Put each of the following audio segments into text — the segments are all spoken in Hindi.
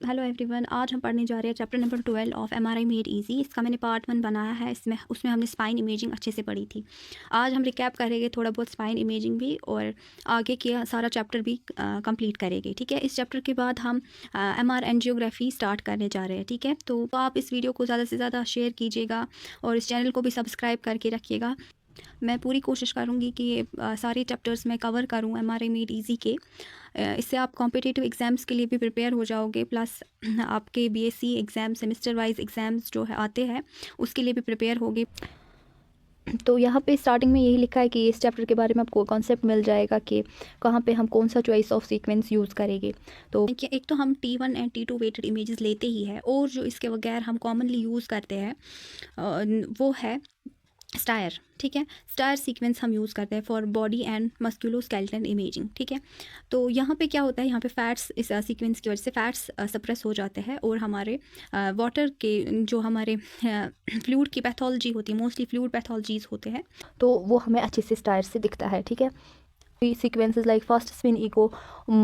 हेलो एवरीवन, आज हम पढ़ने जा रहे हैं chapter number 12 of MRI made easy. इसका मैंने पार्ट 1 बनाया है। उसमें हमने स्पाइन इमेजिंग अच्छे से पढ़ी थी। आज हम रिकैप करेंगे थोड़ा बहुत स्पाइन इमेजिंग भी, और आगे के सारा चैप्टर भी कंप्लीट करेंगे। ठीक है, इस चैप्टर के बाद हम एमआर एंजियोग्राफी स्टार्ट करने जा रहे हैं। ठीक है, तो आप इस वीडियो को ज़्यादा से ज़्यादा शेयर कीजिएगा और इस चैनल को भी सब्सक्राइब करके रखिएगा। मैं पूरी कोशिश करूँगी कि ये सारे चैप्टर्स मैं कवर करूँ एमआरआई मेड इजी के। इससे आप कॉम्पिटिटिव एग्ज़ाम्स के लिए भी प्रिपेयर हो जाओगे, प्लस आपके BSc exam semester wise exams जो है आते हैं उसके लिए भी प्रिपेयर होगे। तो यहाँ पे स्टार्टिंग में यही लिखा है कि इस चैप्टर के बारे में आपको कॉन्सेप्ट मिल जाएगा कि कहाँ पे हम कौन सा चॉइस ऑफ सीक्वेंस यूज़ करेंगे। तो एक तो हम T1 and T2 weighted images लेते ही है, और जो इसके बगैर हम कॉमनली यूज़ करते हैं वो है स्टायर। ठीक है, स्टायर सीक्वेंस हम यूज़ करते हैं for body and musculoskeletal imaging. ठीक है, तो यहाँ पे क्या होता है, यहाँ पे फैट्स इस सीक्वेंस की वजह से फैट्स सप्रेस हो जाते हैं, और हमारे वाटर के जो हमारे फ्लूइड की पैथोलॉजी होती है, मोस्टली फ्लूइड पैथोलॉजीज होते हैं, तो वो हमें अच्छे से स्टायर से दिखता है। ठीक है, sequences like first spin echo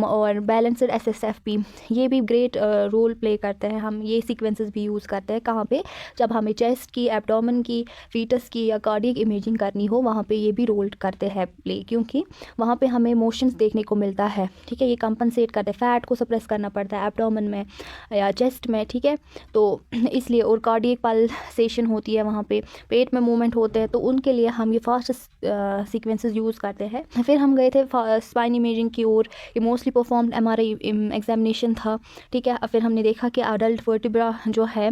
और बैलेंस्ड SSFP ये भी ग्रेट रोल प्ले करते हैं। हम ये सीक्वेंसेस भी यूज़ करते हैं कहाँ पे, जब हमें चेस्ट की, एब्डोमेन की, फीटस की या कार्डियक इमेजिंग करनी हो, वहाँ पे ये भी रोल करते हैं प्ले, क्योंकि वहाँ पे हमें मोशंस देखने को मिलता है। ठीक है, ये कंपनसेट करते हैं, फैट को सप्रेस करना पड़ता है एब्डोमेन में या चेस्ट में। ठीक है, तो इसलिए, और कार्डियक पल्सेशन होती है वहाँ पे, पेट में मूवमेंट होते हैं, तो उनके लिए हम ये फास्ट सीक्वेंसेस यूज़ करते हैं। फिर हम थे स्पाइन इमेजिंग की ओर। ये मोस्टली परफॉर्म्ड एमआरआई एग्जामिनेशन था। ठीक है, फिर हमने देखा कि अडल्ट वर्टिब्रा जो है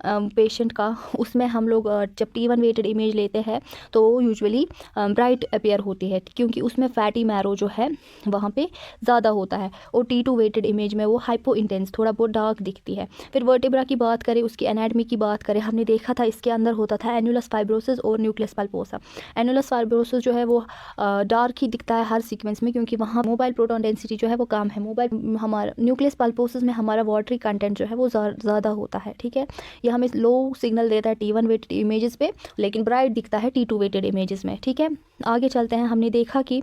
पेशेंट का, उसमें हम लोग जब T1 वेटेड इमेज लेते हैं तो यूजुअली ब्राइट अपीयर होती है, क्योंकि उसमें फैटी मैरो जो है वहाँ पे ज़्यादा होता है, और T2 वेटेड इमेज में वो हाइपो इंटेंस, थोड़ा बहुत डार्क दिखती है। फिर वर्टिब्रा की बात करें, उसकी एनाटमी की बात करें, हमने देखा था इसके अंदर होता था एनुलस फाइब्रोसिस और न्यूक्लियस पल्पोसा। एनुलस फाइब्रोसिस जो है वो डार्क ही दिखता है हर सीक्वेंस में, क्योंकि वहाँ मोबाइल प्रोटॉन डेंसिटी जो है वो कम है। मोबाइल हमारा न्यूक्लियस पल्पोसिस में हमारा वाटरी कंटेंट जो है वो ज़्यादा होता है। ठीक है, ये हमें लो सिग्नल देता है T1 वेटेड इमेजेस पे, लेकिन ब्राइट दिखता है T2 वेटेड इमेजेस में। ठीक है, आगे चलते हैं। हमने देखा कि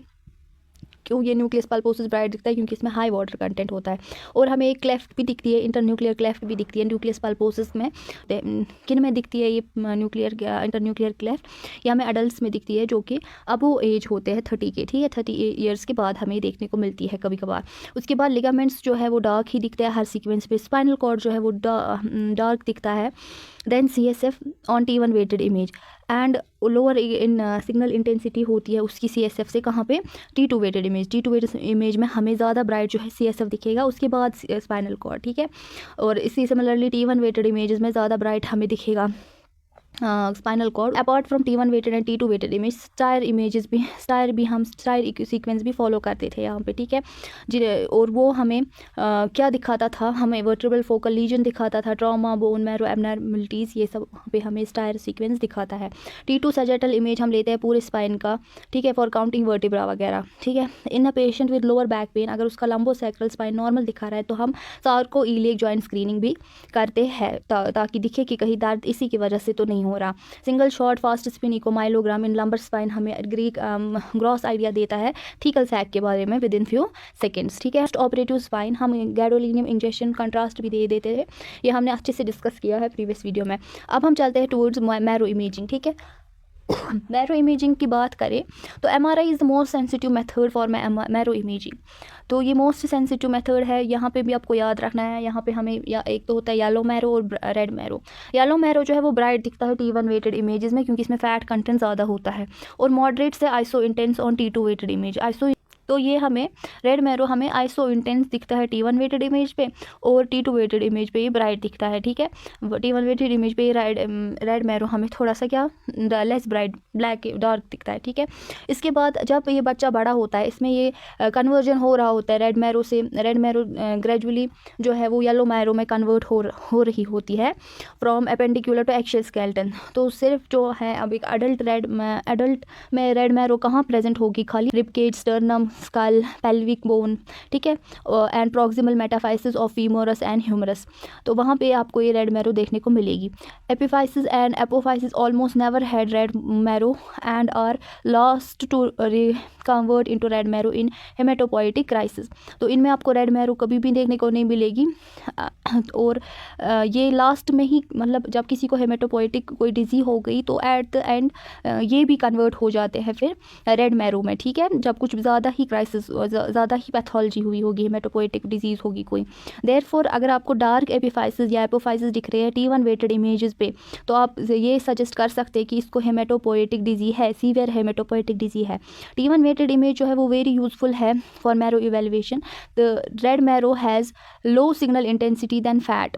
क्यों ये न्यूक्लियस पल्पोसिस ब्राइट दिखता है, क्योंकि इसमें हाई वाटर कंटेंट होता है, और हमें एक क्लेफ्ट भी दिखती है, इंटरन्यूक्लियर क्लेफ्ट भी दिखती है न्यूक्लियस पल्पोसिस में। किन में दिखती है ये इंटरन्यूक्लियर क्लेफ्ट? ये हमें अडल्ट में दिखती है, जो कि अब वो एज होते हैं 30 के। ठीक है, 30 ईयर्स के बाद हमें देखने को मिलती है कभी कभार। उसके बाद लिगामेंट्स जो है वो डार्क ही दिखता है हर सीक्वेंस पे। स्पाइनल कॉर्ड जो है वो डार्क दिखता है। Then CSF on T1 weighted image, and lower in signal intensity होती है उसकी CSF से कहाँ पे, T2 weighted image. T2 weighted image में हमें ज़्यादा ब्राइट जो है CSF दिखेगा, उसके बाद स्पाइनल कॉर्ड। ठीक है, और इसी सिमिलरली T1 वेटेड इमेजेस में ज़्यादा ब्राइट हमें दिखेगा spinal cord. Apart from T1 weighted and T2 weighted image, STIR हम स्टायर सीक्वेंस भी फॉलो करते थे यहाँ पे। ठीक है, और वो हमें क्या दिखाता था, हमें वर्टेब्रल फोकल लीजन दिखाता था, ट्रॉमा, बोन मैरो एबनॉर्मलिटीज़, ये सब पे हमें स्टायर सीक्वेंस दिखाता है। T2 सैजिटल इमेज हम लेते हैं पूरे स्पाइन का। ठीक है, फॉर काउंटिंग वर्टिब्रा वगैरह। ठीक है, in a patient with lower back pain, अगर उसका लंबोसैक्रल स्पाइन नॉर्मल दिखा रहा है तो हम सार्को ईलियक जॉइंट स्क्रीनिंग भी करते हैं, ताकि दिखे कि कहीं दर्द इसी की वजह से तो नहीं हो रहा। सिंगल शॉट फास्ट स्पिन इकोमाइलोग्राम इन लंबर स्पाइन हमें ग्रॉस आइडिया देता है थीकल सैक के बारे में विद इन फ्यू सेकेंड्स। ठीक है, ऑपरेटिव स्पाइन हम गैडोलिनियम इंजेक्शन कंट्रास्ट भी दे देते हैं, ये हमने अच्छे से डिस्कस किया है प्रीवियस वीडियो में। अब हम चलते हैं टूवर्ड्स मैरो इमेजिंग। ठीक है, मैरो इमेजिंग की बात करें तो MRI is the most sensitive method for marrow imaging. तो ये मोस्ट सेंसिटिव मेथड है, यहाँ पे भी आपको याद रखना है। यहाँ पे हमें एक तो होता है येलो मैरो और रेड मैरो। येलो मैरो जो है वो ब्राइट दिखता है T1 वेटेड इमेजेस में, क्योंकि इसमें फैट कंटेंट ज़्यादा होता है, और मॉडरेट से isointense on T2 weighted image. तो ये हमें रेड मैरो हमें आइसो इंटेंस दिखता है T1 वेटेड इमेज पे, और T2 वेटेड इमेज पे ये ब्राइट दिखता है। ठीक है, T1 वेटेड इमेज पे ये रेड मैरो हमें थोड़ा सा क्या लेस ब्राइट, ब्लैक डार्क दिखता है। ठीक है, इसके बाद जब ये बच्चा बड़ा होता है, इसमें ये कन्वर्जन हो रहा होता है रेड मैरो से। रेड मैरो ग्रेजुअली जो है वो येलो मैरो में कन्वर्ट हो रही होती है from appendicular to axial skeleton. तो सिर्फ जो है अब एक अडल्ट में रेड मैरो कहाँ प्रेजेंट होगी, खाली rib cage, sternum, skull, pelvic bone, ठीक है, and proximal metaphysis of femurs and humerus. तो वहाँ पे आपको ये रेड मैरो देखने को मिलेगी। Epiphysis and apophysis almost never had red marrow and are lost to convert into red marrow in haematopoietic crisis. तो इनमें आपको रेड मैरो कभी भी देखने को नहीं मिलेगी, और ये लास्ट में ही, मतलब जब किसी को हेमेटोपोइटिक कोई डिजीज हो गई तो एट द एंड ये भी कन्वर्ट हो जाते हैं फिर रेड मैरो में, ठीक है, जब कुछ ज़्यादा ही क्राइसिस, ज़्यादा ही पैथोलॉजी हुई होगी, हेमेटोपोइटिक डिजीज़ होगी कोई। देयरफॉर अगर आपको डार्क एपिफाइसिस या एपोफाइसिस दिख रहे हैं T1 वेटेड इमेजेस पे, तो आप ये सजेस्ट कर सकते हैं कि इसको हेमेटोपोइटिक डिजीज है, सीवियर हेमेटोपोइटिक डिजीज है। T1 वेटेड इमेज जो है वो वेरी यूजफुल है for marrow evaluation. The red marrow has low signal intensity than fat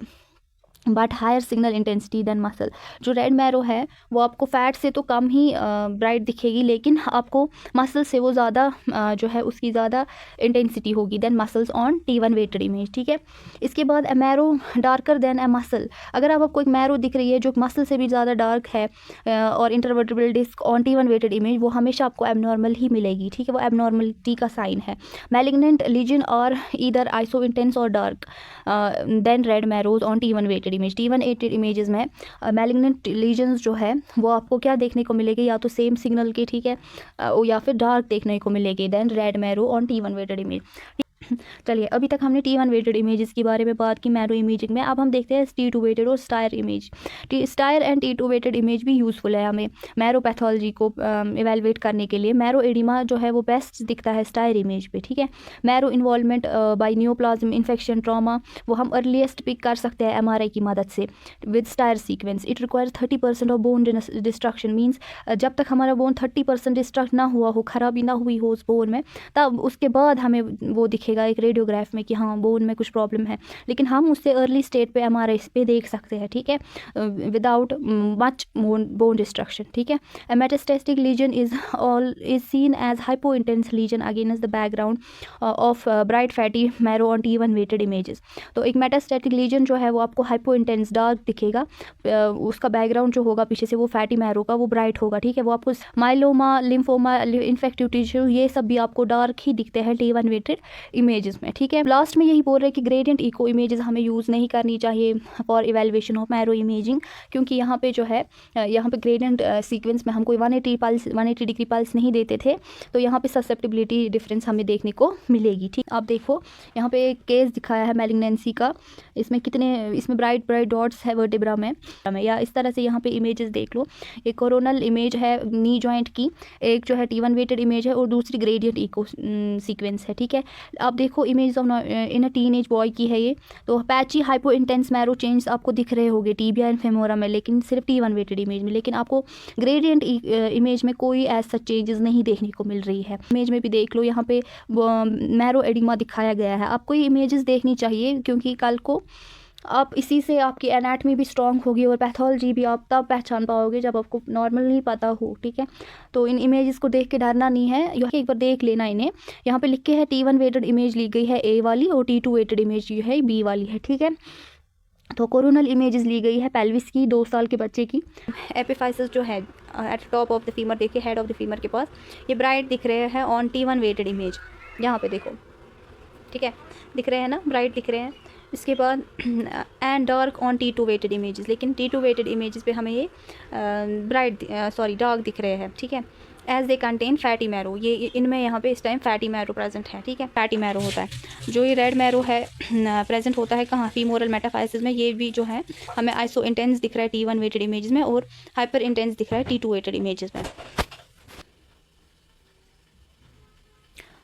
but higher signal intensity than muscle. जो रेड मैरो है वो आपको फैट से तो कम ही ब्राइट दिखेगी, लेकिन आपको मसल से वो ज़्यादा जो है उसकी ज़्यादा इंटेंसिटी होगी than muscles on T1 weighted image, ठीक है। इसके बाद a marrow darker than a muscle. अगर आपको एक मैरो दिख रही है जो मसल से भी ज़्यादा डार्क है और intervertebral disc on T1 weighted image, वो हमेशा आपको एबनॉर्मल ही मिलेगी, ठीक है, वो एबनॉर्मलिटी का साइन है। मैलिग्नेंट लीजन और ईदर आइसो इंटेंस और dark then red marrows on T1 weighted image. T1 weighted images में मैलिग्नेंट लीजन्स जो है वो आपको क्या देखने को मिलेगी, या तो सेम सिग्नल के, ठीक है, या फिर डार्क देखने को मिलेगी than red marrow on T1 weighted image. चलिए, अभी तक हमने T1 वेटेड इमेजेस के बारे में बात की मैरो इमेजिंग में। अब हम देखते हैं T2 वेटेड और STIR image. STIR and T2 weighted image भी यूज़फुल है हमें मैरो पैथोलॉजी को इवेलुएट करने के लिए। मैरो एडिमा जो है वो बेस्ट दिखता है स्टायर इमेज पे, ठीक है। Marrow involvement by neoplasm infection trauma वो हम अर्लीस्ट पिक कर सकते हैं MRI की मदद से with stair sequence. It require 30% of bone destruction, means जब तक हमारा बोन 30% डिस्ट्रक्ट ना हुआ हो, खराबी ना हुई हो उस बोन में, तब उसके बाद हमें वो दिखेगा एक रेडियोग्राफ में कि हाँ बोन में कुछ प्रॉब्लम है, लेकिन हम उससे अर्ली स्टेट पे MRI पे देख सकते हैं, ठीक है, विदाउट मच बोन डिस्ट्रक्शन, ठीक है। A metastatic lesion is seen as hypo intense lesion against the background of bright fatty marrow on T1 weighted images. तो एक मेटास्टेटिक लीजन जो है वो आपको हाइपो इंटेंस डार्क दिखेगा, उसका बैकग्राउंड जो होगा पीछे से वो फैटी मैरो का वो ब्राइट होगा, ठीक है। वो आपको माइलोमा, लिम्फोमा, इन्फेक्टिव टिश्यू ये सब भी आपको डार्क ही दिखते हैं T1 वेटेड इमेजेस में, ठीक है। लास्ट में यही बोल रहे हैं कि ग्रेडियंट इको इमेजेस हमें यूज़ नहीं करनी चाहिए for evaluation of marrow imaging, क्योंकि यहाँ पे जो है यहाँ पे ग्रेडियंट सीक्वेंस में हम कोई 180 डिग्री पल्स नहीं देते थे, तो यहाँ पे ससेप्टिबिलिटी डिफरेंस हमें देखने को मिलेगी, ठीक। आप देखो यहाँ पे एक केस दिखाया है मैलिग्नेंसी का, इसमें ब्राइट डॉट्स है वर्टेब्रा में, या इस तरह से यहाँ पे इमेजेस देख लो। एक कोरोनल इमेज है नी जॉइंट की, एक जो है T1 वेटेड इमेज है और दूसरी ग्रेडियंट इको सीक्वेंस है, ठीक है। आप देखो image of in a teenage boy की है ये, तो patchy hypo intense marrow change आपको दिख रहे होंगे टीबिया एंड फेमोरा में, लेकिन सिर्फ T1 वेटेड इमेज में, लेकिन आपको ग्रेडियंट इमेज में कोई ऐसा चेंजेस नहीं देखने को मिल रही है। इमेज में भी देख लो यहाँ पे मैरो एडिमा दिखाया गया है। आपको ये इमेजेस देखनी चाहिए, क्योंकि कल को आप इसी से आपकी एनाटमी भी स्ट्रॉन्ग होगी और पैथोलॉजी भी आप तब पहचान पाओगे जब आपको नॉर्मल नहीं पता हो, ठीक है। तो इन इमेजेस को देख के डरना नहीं है, एक बार देख लेना इन्हें। यहाँ पे लिख के है T1 वेटेड इमेज ली गई है A वाली और T2 वेटेड इमेज जो है B वाली है, ठीक है। तो कोरोनल इमेजेस ली गई है पेल्विस की 2 साल के बच्चे की। एपिफाइसिस जो है eight top of the femur, देखिए हेड ऑफ द फीमर के पास ये ब्राइट दिख रहे हैं ऑन T1 वेटेड इमेज, यहाँ पे देखो, ठीक है, दिख रहे हैं ना, ब्राइट दिख रहे हैं। इसके बाद and dark on T2 weighted images, लेकिन T2 वेटेड इमेजेस पे हमें ये डार्क दिख रहे हैं, ठीक है। As they contain fatty marrow, ये इनमें यहाँ पे इस टाइम फैटी मैरो प्रेजेंट है, ठीक है, फैटी मैरो होता है। जो ये रेड मैरो है प्रेजेंट होता है कहाँ, फीमोरल मेटाफाइसिस में, ये भी जो है हमें आइसो इंटेंस दिख रहा है T1 वेटेड इमेजेस में और हाइपर इंटेंस दिख रहा है T2 वेटेड इमेजेस में।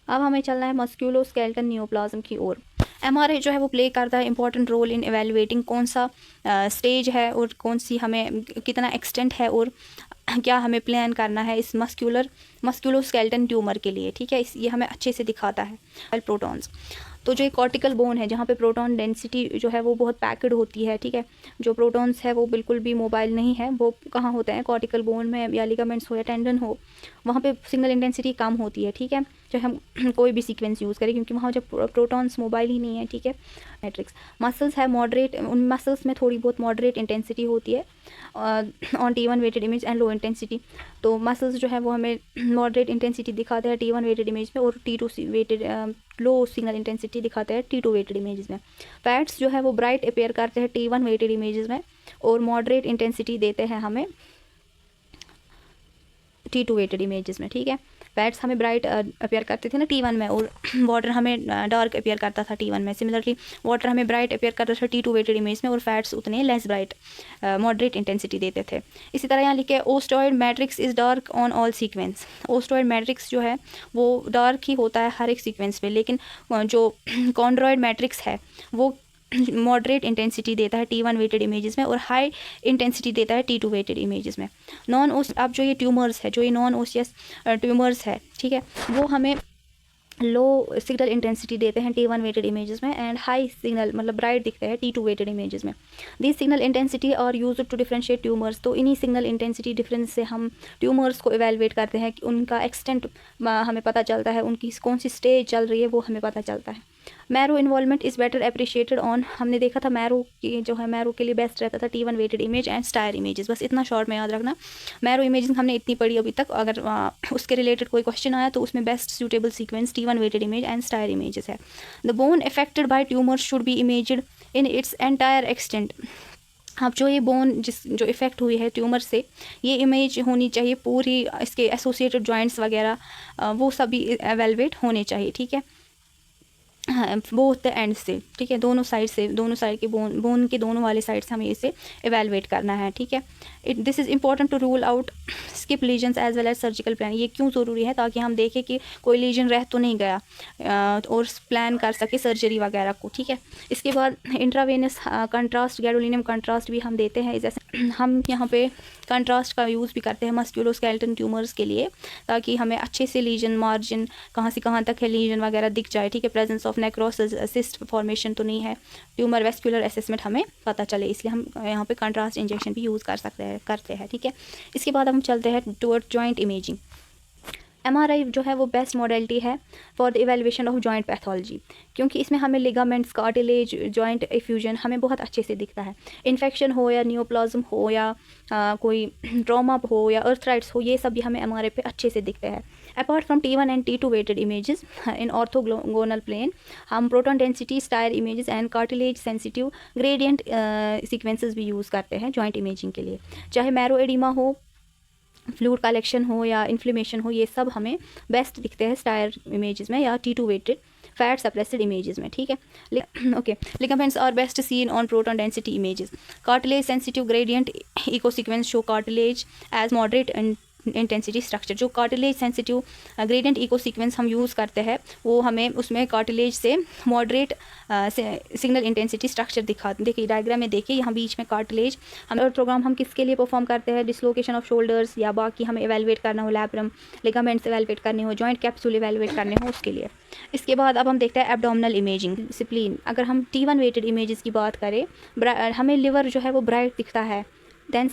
अब हमें चलना है मस्क्यूलोस्केलेटल नियोप्लाज्म की ओर। MRI जो है वो प्ले करता है इंपॉर्टेंट रोल इन एवेलुएटिंग कौन सा स्टेज है और कौन सी हमें कितना एक्सटेंट है और क्या हमें प्लान करना है इस मस्क्यूलोस्केलेटल ट्यूमर के लिए, ठीक है। ये हमें अच्छे से दिखाता है प्रोटॉन्स। तो जो एक कॉर्टिकल बोन है जहाँ पे प्रोटॉन डेंसिटी जो है वो बहुत पैक्ड होती है, ठीक है, जो प्रोटॉन्स है वो बिल्कुल भी मोबाइल नहीं है, वो कहाँ होते हैं, कॉर्टिकल बोन में, या लिगामेंट्स हो या टेंडन हो, वहाँ पे सिग्नल इंटेंसिटी कम होती है, ठीक है। चाहे हम कोई भी सीक्वेंस यूज़ करें, क्योंकि वहाँ जब प्रोटॉन्स मोबाइल ही नहीं है, ठीक है। मैट्रिक्स मसल्स है मॉडरेट, उन मसल्स में थोड़ी बहुत मॉडरेट इंटेंसिटी होती है on T1 weighted image and low intensity. तो मसल्स जो है वो हमें मॉडरेट इंटेंसिटी दिखाते हैं T1 वेटेड इमेज में, और T2 वेटेड लो सिग्नल इंटेंसिटी दिखाते हैं T2 वेटेड इमेजेस में। फैट्स जो है वो ब्राइट अपेयर करते हैं T1 वेटेड इमेजेस में, और मॉडरेट इंटेंसिटी देते हैं हमें T2 वेटेड इमेजेस में, ठीक है। फैट्स हमें ब्राइट अपेयर करते थे ना T1 में, और वाटर हमें डार्क अपेयर करता था T1 में। सिमिलरली वाटर हमें ब्राइट अपेयर करता था T2 वेटेड इमेज में, और फैट्स उतने लेस ब्राइट मॉडरेट इंटेंसिटी देते थे। इसी तरह यहाँ लिखे osteoid matrix is dark on all sequence. Osteoid matrix जो है वो डार्क ही होता है हर एक सीक्वेंस पे, लेकिन जो कॉन्ड्रॉइड मैट्रिक्स है वो मॉडरेट इंटेंसिटी देता है T1 वेटेड इमेजेस में, और हाई इंटेंसिटी देता है T2 वेटेड इमेजेस में। नॉन ओस अब जो ये ट्यूमर्स है, जो ये नॉन ओसियस ट्यूमर्स है, ठीक है, वो हमें लो सिग्नल इंटेंसिटी देते हैं T1 वेटेड इमेजेस में, एंड हाई सिग्नल मतलब ब्राइट दिखते हैं T2 वेटेड इमेजेस में। दिस सिग्नल इंटेंसिटी और यूज टू डिफरेंशिएट ट्यूमर्स। तो इन्हीं सिग्नल इंटेंसिटी डिफरेंस से हम ट्यूमर्स को इवेलुएट करते हैं कि उनका एक्सटेंट हमें पता चलता है, उनकी कौन सी स्टेज चल रही है वो हमें पता चलता है। Marrow involvement is better appreciated on, हमने देखा था मैरो की जो है मैरो के लिए बेस्ट रहता था T1 weighted image and STIR images. बस इतना शॉर्ट में याद रखना। मैरो इमेजिंग हमने इतनी पढ़ी अभी तक, अगर उसके रिलेटेड कोई क्वेश्चन आया तो उसमें best suitable sequence T1 weighted image and STIR images है। The bone affected by tumours should be imaged in its entire extent. अब जो ये बोन जो इफ़ेक्ट हुई है ट्यूमर से, ये इमेज होनी चाहिए पूरी, इसके एसोसिएटेड जॉइंट्स वगैरह वो सभी एवेलुएट होने चाहिए, ठीक है, बोथ एंड से, ठीक है, दोनों साइड से, दोनों साइड के बोन के दोनों वाले साइड से हमें इसे एवेलुएट करना है, ठीक है। This is important to rule out skip lesions as well as surgical plan. ये क्यों ज़रूरी है? ताकि हम देखें कि कोई लीजन रह तो नहीं गया और प्लान कर सके सर्जरी वगैरह को, ठीक है। इसके बाद इंट्रावेनस कंट्रास्ट, गैडोलिनियम कंट्रास्ट भी हम देते हैं। जैसे हम यहाँ पे कंट्रास्ट का यूज़ भी करते हैं मस्क्यूलोस्केलेटल ट्यूमर्स के लिए, ताकि हमें अच्छे से लीजन मार्जिन कहाँ से कहाँ तक है लीजन वगैरह दिख जाए, ठीक है। Presence of necrosis, cyst formation तो नहीं है, ट्यूमर वेस्कुलर असेसमेंट हमें पता चले, इसलिए हम यहाँ पे कंट्रास्ट इंजेक्शन भी यूज़ करते हैं, ठीक है। इसके बाद हम चलते हैं टुवर्ड जॉइंट इमेजिंग। MRI जो है वो बेस्ट मॉडलिटी है for the evaluation of joint pathology, क्योंकि इसमें हमें लिगामेंट्स, कार्टिलेज, जॉइंट इफ्यूजन हमें बहुत अच्छे से दिखता है। इन्फेक्शन हो या नियोप्लाज्म हो या कोई ट्रॉमा हो या अर्थराइट्स हो, ये सब भी हमें MRI पे अच्छे से दिखते हैं। Apart from T1 and T2 weighted images in orthogonal plane, हम proton density, STIR images and cartilage sensitive gradient sequences भी यूज़ करते हैं जॉइंट इमेजिंग के लिए। चाहे मैरो एडिमा हो, फ्लूइड कलेक्शन हो या इन्फ्लेमेशन हो, ये सब हमें बेस्ट दिखते हैं स्टायर इमेजेस में या T2 weighted fat suppressed images में, ठीक है। Okay, ligaments are best seen on proton density images. Cartilage sensitive gradient echo sequence show cartilage as moderate and intensity structure. जो cartilage sensitive gradient echo sequence हम यूज़ करते हैं वो हमें उसमें कार्टिलेज से मॉडरेट सिग्नल इंटेंसिटी स्ट्रक्चर देखिए डायग्राम में, देखिए यहाँ बीच में कार्टिलेज। हम और प्रोग्राम हम किसके लिए परफॉर्म करते हैं? डिसलोकेशन ऑफ शोल्डर्स या बाकी हमें एवेलुएट करना हो, लैब्रम लिगामेंट्स एवेलुएट करने हो, जॉइंट कैप्सूल एवेलुएट करने हो, उसके लिए। इसके बाद अब हम देखते हैं एब्डोमिनल इमेजिंग, स्प्लीन। अगर हम T1 वेटेड इमेजेस की बात करें, हमें लिवर जो है वो ब्राइट दिखता है, देन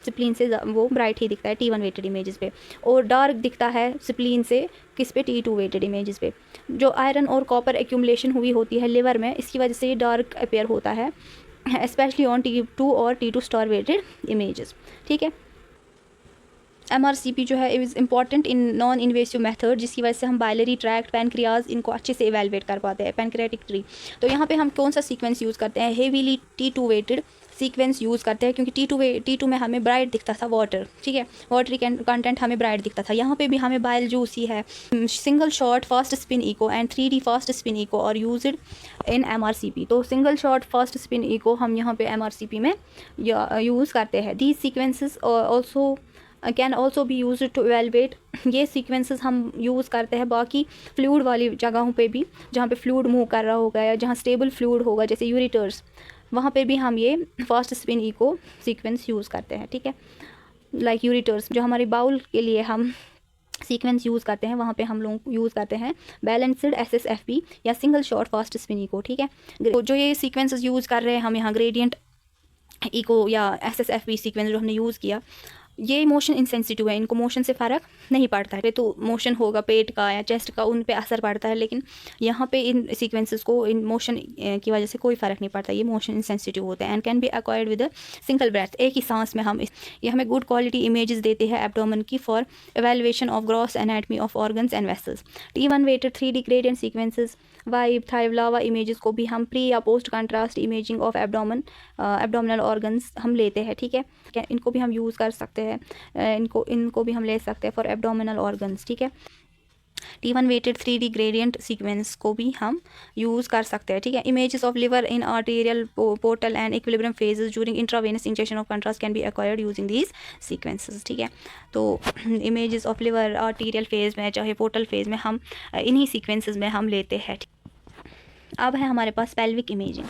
स्प्लीन से वो ब्राइट ही दिखता है T1 वेटेड इमेजेस पे, और डार्क दिखता है स्प्लीन से किस पे? T2 वेटेड इमेजेस पे। जो आयरन और कॉपर एक्यूमुलेशन हुई होती है लिवर में, इसकी वजह से ये डार्क अपेयर होता है, स्पेशली ऑन T2 और T2 स्टार वेटेड इमेजेस, ठीक है। MRCP जो है is important in non invasive method, जिसकी वजह से हम बाइलरी ट्रैक्ट, पैनक्रियाज, इनको अच्छे से एवेलुएट कर पाते हैं, पैनक्रियाटिक ट्री। तो यहाँ पे हम कौन सा सीक्वेंस यूज़ करते हैं? Heavily T2 weighted sequence use करते हैं, क्योंकि T2 में हमें ब्राइट दिखता था वाटर, ठीक है, वाटरी कंटेंट हमें ब्राइट दिखता था। यहाँ पे भी हमें बाइल जूस ही है। Single shot fast spin echo and 3D fast spin echo are used in MRCP। तो single shot fast spin echo हम यहाँ पे MRCP में यूज़ करते हैं। These sequences also can also भी यूज टू एवेलुएट, ये सीक्वेंसेस हम यूज़ करते हैं बाकी फ्लूइड वाली जगहों पे भी, जहाँ पे फ्लूइड मूव कर रहा होगा या जहाँ स्टेबल फ्लूइड होगा, जैसे यूरिटर्स, वहाँ पे भी हम ये fast spin echo sequence use करते हैं, ठीक है। लाइक यूरिटर्स, जो हमारे बाउल के लिए हम सीक्वेंस यूज़ करते हैं, वहाँ पे हम लोग यूज़ करते हैं बैलेंस्ड SSFP या single shot fast spin echo, ठीक है। जो ये सीक्वेंसेस यूज़ कर रहे हैं हम यहाँ, ग्रेडियंट इको या SSFP सीक्वेंस जो हमने यूज़ किया, ये मोशन इंसेंसिटिव है, इनको मोशन से फ़र्क नहीं पड़ता है। तो मोशन होगा पेट का या चेस्ट का, उन पे असर पड़ता है, लेकिन यहाँ पे इन सीक्वेंसेस को इन मोशन की वजह से कोई फ़र्क नहीं पड़ता। ये मोशन इंसेंसिटिव होते हैं and can be acquired with a single breath, एक ही सांस में हम ये हमें गुड क्वालिटी इमेजेस देते हैं एब्डोमेन की for evaluation of gross anatomy of organs and vessels. T1 weighted 3D gradient sequences, VIBE थाइव लावा इमेजेस को भी हम प्री या post contrast imaging of abdominal organs हम लेते हैं, ठीक है। इनको भी हम यूज़ कर सकते हैं, इनको भी हम ले सकते हैं फॉर एब्डोमिनल ऑर्गन्स, ठीक है। T1 weighted 3D gradient sequence को भी हम यूज़ कर सकते हैं, ठीक है। Images of liver in arterial portal and equilibrium phases during intravenous injection of contrast can be acquired using these sequences, ठीक है। तो images of liver arterial phase में चाहे पोर्टल फेज में हम इन्हीं सीक्वेंसेस में हम लेते हैं। अब है हमारे पास pelvic imaging.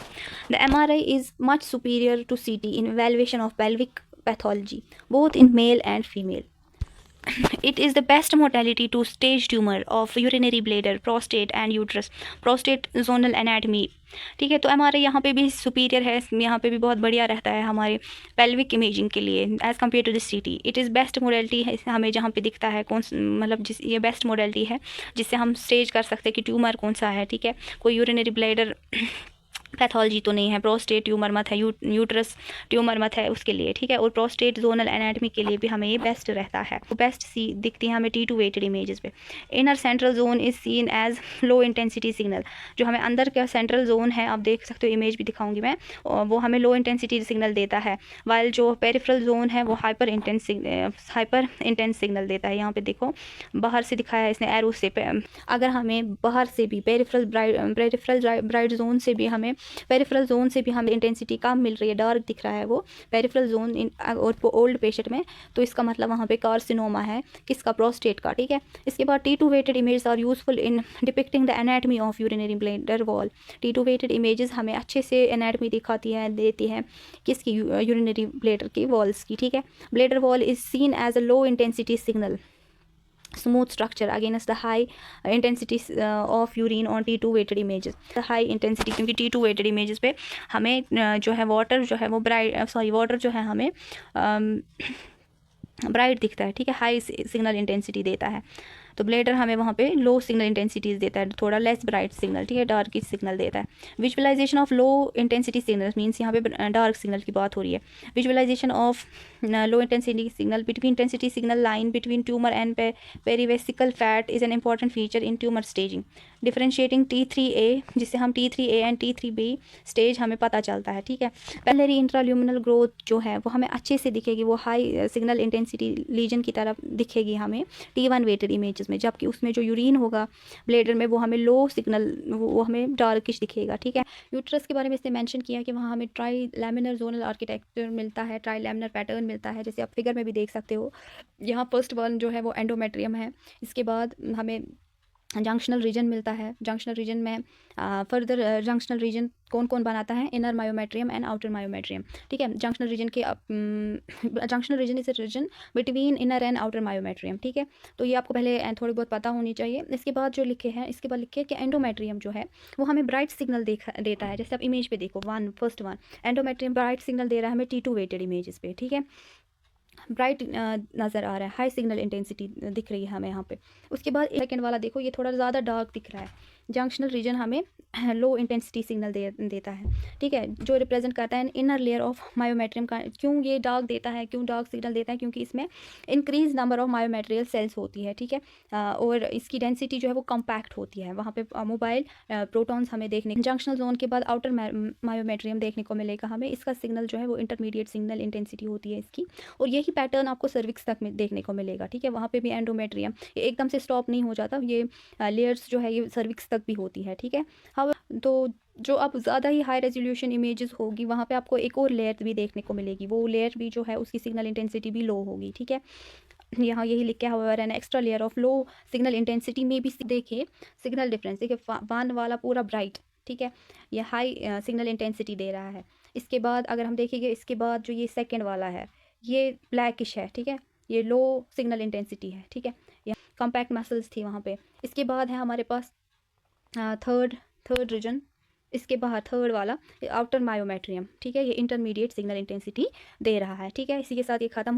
The MRI is much superior to CT in evaluation of pelvic pathology both in male and female. It is the best modality to stage tumor of urinary bladder, prostate and uterus, prostate zonal anatomy, ठीक है। तो MRI यहाँ पे भी सुपीरियर है, यहाँ पे भी बहुत बढ़िया रहता है हमारे पेल्विक इमेजिंग के लिए as compare to this CT। It is best modality है, हमें जहाँ पे दिखता है कौन मतलब ये बेस्ट मोडेलिटी है जिससे हम स्टेज कर सकते हैं कि ट्यूमर कौन सा है, ठीक है। कोई यूरिनरी ब्लैडर पैथोलॉजी तो नहीं है, प्रोस्टेट ट्यूमर मत है, यूट्रस ट्यूमर मत है उसके लिए, ठीक है। और प्रोस्टेट जोनल एनाटमी के लिए भी हमें ये बेस्ट रहता है। तो बेस्ट दिखती है हमें T2 वेटेड इमेजेस पे। Inner central zone is seen as low intensity signal, जो हमें अंदर का सेंट्रल जोन है, आप देख सकते हो, इमेज भी दिखाऊंगी मैं, वो हमें लो इंटेंसिटी सिग्नल देता है, वाइल जो पेरिफेरल जोन है वो हाइपर इंटेंस सिग्नल देता है। यहाँ पे देखो बाहर से दिखाया है इसने एरो से, अगर हमें बाहर से भी पेरिफेरल ब्राइट जोन से भी हमें पेरिफेरल जोन से भी हमें इंटेंसिटी कम मिल रही है, डार्क दिख रहा है वो पेरिफेरल जोन और ओल्ड पेशेंट में, तो इसका मतलब वहाँ पे कार्सिनोमा है, किसका, प्रोस्टेट का, ठीक है। इसके बाद T2 weighted image are useful in depicting the anatomy of urinary bladder wall. T2 weighted images हमें अच्छे से एनाटमी दिखाती है, देती है किसकी, यूरिनरी ब्लैडर की वॉल्स की, ठीक है। Bladder wall is seen as a low intensity signal smooth structure against the high intensity of urine on T2 weighted images। the high intensity क्योंकि T2 weighted images पे हमें जो है वाटर जो है वो वाटर जो है हमें ब्राइट दिखता है, ठीक है, हाई सिग्नल इंटेंसिटी देता है। तो ब्लैडर हमें वहाँ पे लो सिग्नल इंटेंसिटीज देता है, थोड़ा लेस ब्राइट सिग्नल, ठीक है, डार्क सिग्नल देता है। Visualisation of low intensity signal means यहाँ पे डार्क सिग्नल की बात हो रही है। Visualisation of low intensity signal between intensity signal line between tumour and perivesical fat is an important feature in tumour staging. Differentiating T3A, जिससे हम T3A एंड T3B स्टेज हमें पता चलता है, ठीक है। पैलेरी इंट्राल्यूमिनल ग्रोथ जो है वो हमें अच्छे से दिखेगी, वो हाई सिग्नल इंटेंसिटी लीजन की तरफ दिखेगी हमें T1 वेटेड इमेजेस में, जबकि उसमें जो यूरिन होगा ब्लेडर में वो हमें लो सिग्नल, वो हमें डार्किश दिखेगा, ठीक है। यूट्रस के बारे में इसने मेंशन किया कि वहाँ हमें ट्राई लैमिनर जोनल आर्किटेक्चर मिलता है, ट्राई लैमिनर पैटर्न मिलता है, जैसे आप फिगर में भी देख सकते हो। यहाँ फर्स्ट वन जो है वो एंडोमेट्रियम है, इसके बाद हमें जंक्शनल रीजन मिलता है। जंक्शनल रीजन में फर्दर जंक्शनल रीजन कौन कौन बनाता है, inner myometrium and outer myometrium, ठीक है। जंक्शनल रीजन के junctional region is a region between inner and outer myometrium, ठीक है। तो ये आपको पहले थोड़ी बहुत पता होनी चाहिए। इसके बाद जो लिखे हैं, इसके बाद लिखे कि एंडोमेट्रियम जो है वो हमें ब्राइट सिग्नल देता है, जैसे आप इमेज पे देखो, first one endometrium bright signal दे रहा है हमें T2 वेटेड इमेजेस पे, ठीक है, ब्राइट नज़र आ रहा है, हाई सिग्नल इंटेंसिटी दिख रही है हमें यहाँ पे। उसके बाद सेकेंड वाला देखो, ये थोड़ा ज़्यादा डार्क दिख रहा है, जंक्शनल रीजन हमें लो इंटेंसिटी सिग्नल देता है, ठीक है, जो रिप्रेजेंट करता है इनर लेयर ऑफ मायोमेट्रियम का। क्यों ये डार्क देता है, क्यों डार्क सिग्नल देता है, क्योंकि इसमें increase number of myometrial cells होती है, ठीक है, और इसकी डेंसिटी जो है वो कम्पैक्ट होती है, वहाँ पे मोबाइल प्रोटॉन्स हमें देखने। जंक्शनल जोन के बाद आउटर मायोमेट्रियम देखने को मिलेगा हमें, इसका सिग्नल जो है वो इंटरमीडिएट सिग्नल इंटेंसिटी होती है इसकी, और यही पैटर्न आपको सर्विक्स तक में देखने को मिलेगा, ठीक है। वहाँ पे भी एंडोमेट्रियम ये एकदम से स्टॉप नहीं हो जाता, ये लेयर्स जो है ये सर्विक्स तक भी होती है, ठीक है। हाँ, तो जो अब ज़्यादा ही हाई रेजोल्यूशन इमेजेस होगी वहाँ पे आपको एक और लेयर भी देखने को मिलेगी, वो लेयर भी जो है उसकी सिग्नल इंटेंसिटी भी लो होगी, ठीक है। यहाँ यही लिख के however an extra layer of low signal intensity में भी देखिए सिग्नल डिफरेंस, देखिए वन वाला पूरा ब्राइट, ठीक है, ये हाई सिग्नल इंटेंसिटी दे रहा है। इसके बाद अगर हम देखेंगे, इसके बाद जो ये सेकेंड वाला है ये ब्लैकिश है, ठीक है, ये लो सिग्नल इंटेंसिटी है, ठीक है, ये कॉम्पैक्ट मसल्स थी वहाँ पे। इसके बाद है हमारे पास थर्ड रीजन, इसके बाहर थर्ड वाला आउटर मायोमेट्रियम, ठीक है, ये इंटरमीडिएट सिग्नल इंटेंसिटी दे रहा है, ठीक है। इसी के साथ ये खत्म